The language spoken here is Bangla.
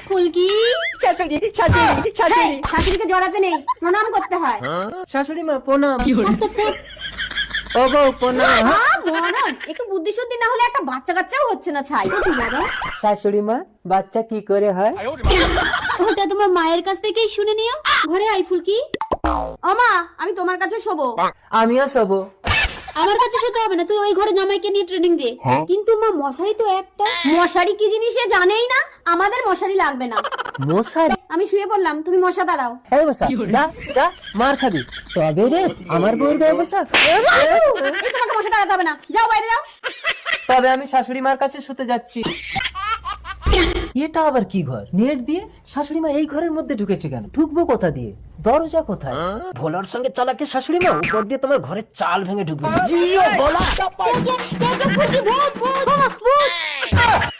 ফুলকি শাশুড়ি শাশুড়ি শাশুড়ি শাশুড়িকে জড়াতে নেই, প্রণাম করতে হয়। শাশুড়ি মা প্রণাম। ও বউ প্রণাম। মরণ, একটু বুদ্ধি শুদ্ধি না হলে একটা বাচ্চা কাচ্চাও হচ্ছে না ছাই। শাশুড়ি মা বাচ্চা কি করে হয়? ওটা তোমার মায়ের কাছ থেকেই শুনে নিও। ঘরে আই ফুলকি। ও মা, আমি তোমার কাছে শোবো। আমিও শোবো। আমার কাছে শুতে হবে না, তুই ওই ঘরে জামাইকে নিয়ে ট্রেনিং দে। কিন্তু মা মশারি তো একটা। মশারি কি জিনিস সে জানেই না, আমাদের মশারি লাগবে না। মশারি? আমি শুয়ে পড়লাম, তুমি মশা দাঁড়াও। এই মশা যা যা মার খাবি। তবে রে আমার বউর গায়ে মশা। এই তোমাকে মশা দাঁড়াতে হবে না, যাও বাইরে যাও। তবে আমি শাশুড়ি মার কাছে শুতে যাচ্ছি। এটা আবার কি ঘর? নেট দিয়ে শাশুড়ি মা এই ঘরের মধ্যে ঢুকেছে কেন? ঢুকবো কোথা দিয়ে? দরজা কোথায়? ভোলার সঙ্গে চালাকে শাশুড়ি মা উপর দিয়ে তোমার ঘরের চাল ভেঙে ঢুকবে। জিও ভোলা। কে ফুলকি? ভূত ভূত ভূত